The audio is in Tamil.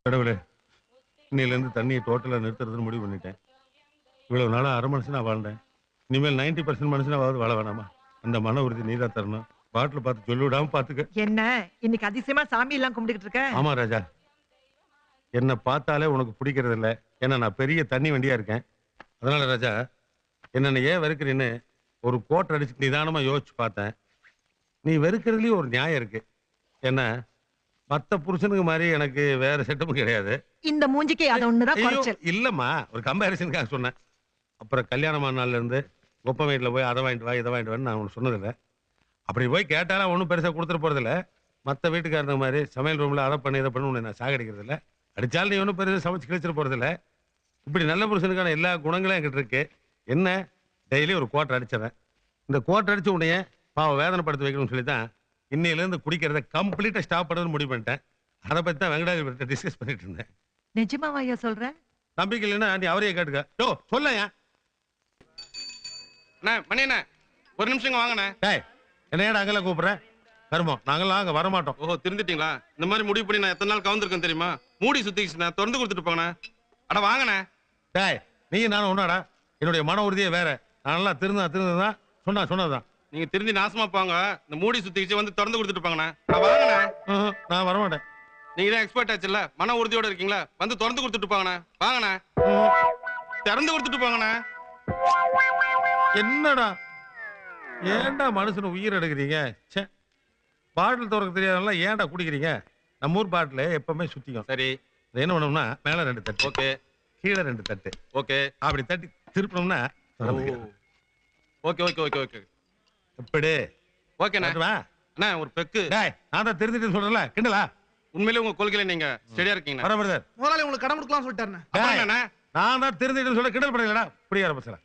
கடவுளே, இன்னையிலேருந்து தண்ணியை டோட்டலா நிறுத்துறதுன்னு முடிவு பண்ணிட்டேன். இவ்வளவு நாளா அரை மனுஷனா வாழ்ந்தேன். இனிமேல் 90% மனுஷனாவது வாழ வேணாமா? அந்த மன உறுதி நீதான் தரணும். பாட்டில் பார்த்து சொல்லி விடாம பாத்துக்க. என்ன இன்னைக்கு அதிசயமா சாமி எல்லாம் கும்பிட்டுக்கிட்டு இருக்க? ஆமா ராஜா, என்ன பார்த்தாலே உனக்கு பிடிக்கிறது இல்ல. ஏன்னா நான் பெரிய தண்ணி வண்டியா இருக்கேன். அதனால ராஜா, என்ன ஏன் வெறுக்கிறீன்னு ஒரு கோட்டை அடிச்சு நிதானமா யோசிச்சு பார்த்தேன். நீ வெறுக்கிறதுலயும் ஒரு நியாயம் இருக்கு. என்ன மத்த புருஷனுக்கு மாதிரி எனக்கு வேற செட்டப்பும் கிடையாது. இந்த மூஞ்சிக்கு அது ஒண்ணுதான் ஐயோ, குறைச்சல். இல்லம்மா, ஒரு கம்பேரிசனுக்காக சொன்னேன். அப்புறம் கல்யாணமான நாள்ல இருந்து ஒப்ப வீட்டுல போய் அதை வாங்கிட்டு வா இதை வாங்கிட்டு வான்னு நான் உனக்கு சொன்னதில்லை. அப்படி போய் கேட்டாலும் ஒன்றும் பெருசா கொடுத்துட்டு போறதில்ல. மற்ற வீட்டுக்காரங்க மாதிரி சமையல் ரூம்ல அதை பண்ணி இதை பண்ணி உன்னை நான் சாகடிக்கிறது இல்லை. அடிச்சாலும் நீ ஒன்றும் பெருசாக சமைச்சு கிழிச்சிட்டு போறதில்ல. இப்படி நல்ல புருஷனுக்கான எல்லா குணங்களும் என்கிட்ட இருக்கு. என்ன டெய்லி ஒரு கோட்டை அடிச்சிடறேன். இந்த கோட்டை அடிச்சு உன்னைய பாவம் வேதனைப்படுத்தி வைக்கணும்னு சொல்லி தான் இன்னையிலேருந்து குடிக்கிறத கம்ப்ளீட்டா ஸ்டாப் பண்ணுறதுன்னு முடிவு பண்ணிட்டேன். அதை பத்தி தான் வெங்கடாஜி டிஸ்கஸ் பண்ணிட்டு இருந்தேன். நிஜமாவா ஐயா சொல்ற? நம்பிக்கை இல்லைன்னா நீ அவரையே கேட்டுக்க. யோ சொல்லையா மணி என்ன ஒரு நிமிஷம் வாங்கண்ணே. டேய், என்ன ஏடா அங்கெல்லாம் கூப்பிடுறேன்? கருமம், நாங்களாம் அங்கே வரமாட்டோம். ஓஹோ, திருந்துட்டீங்களா? இந்த மாதிரி முடிவு பண்ணி நான் எத்தனை நாள் கவுந்திருக்கேன் தெரியுமா? மூடி சுத்திக்கிச்சுண்ணே, திறந்து கொடுத்துட்டு போங்கண்ணே. அட வாங்கண்ணே. டேய், நீ நானும் ஒன்னாடா? என்னுடைய மன உறுதியே வேற. நான் நல்லா திருந்ததான் சொன்னதுதான். நீங்க திருந்தி நாசமா போங்க. இந்த மூடி சுத்திக்கிச்சு வந்து திறந்து கொடுத்துட்டு போங்கண்ணே. வாங்கண்ணே. நான் வரமாட்டேன். நீங்க தான் எக்ஸ்பர்ட் ஆச்சுல்ல, மன உறுதியோட இருக்கீங்களா? வந்து திறந்து கொடுத்துட்டு போங்கண்ணே. வாங்கண்ணே, திறந்து கொடுத்துட்டு போங்கண்ணே. என்னடா ஏன்டா மனுஷனை உயிர் எடுக்கிறீங்க? சே, பாட்டில் திறக்க தெரியாதனால ஏன்டா குடிக்கிறீங்க? நம்ம ஊர் பாட்டில் எப்பவுமே சுத்திக்கும். சரி, என்ன பண்ணோம்னா மேல 2 தட்டு, ஓகே, கீழே 2 தட்டு, ஓகே, அப்படி தட்டி திருப்பணும்னா ஓகே ஓகே ஓகே ஓகே எப்படி? ஓகேண்ணே. அண்ணா ஒரு பெக்கு. டேய், நான் தான் தெரிஞ்சுட்டு சொல்றேன்ல, கிண்டலா? உண்மையிலே உங்க கொள்கையில நீங்க ஸ்டெடியா இருக்கீங்க. வர பிரதர், முதலாளி உங்களுக்கு கடன் கொடுக்கலாம் சொல்லிட்டாருண்ணே. நான் தான் தெரிஞ்சுட்டு சொல்ல கிண்டல் பண்ணலடா. புரிய ஆரம்பிச்சல.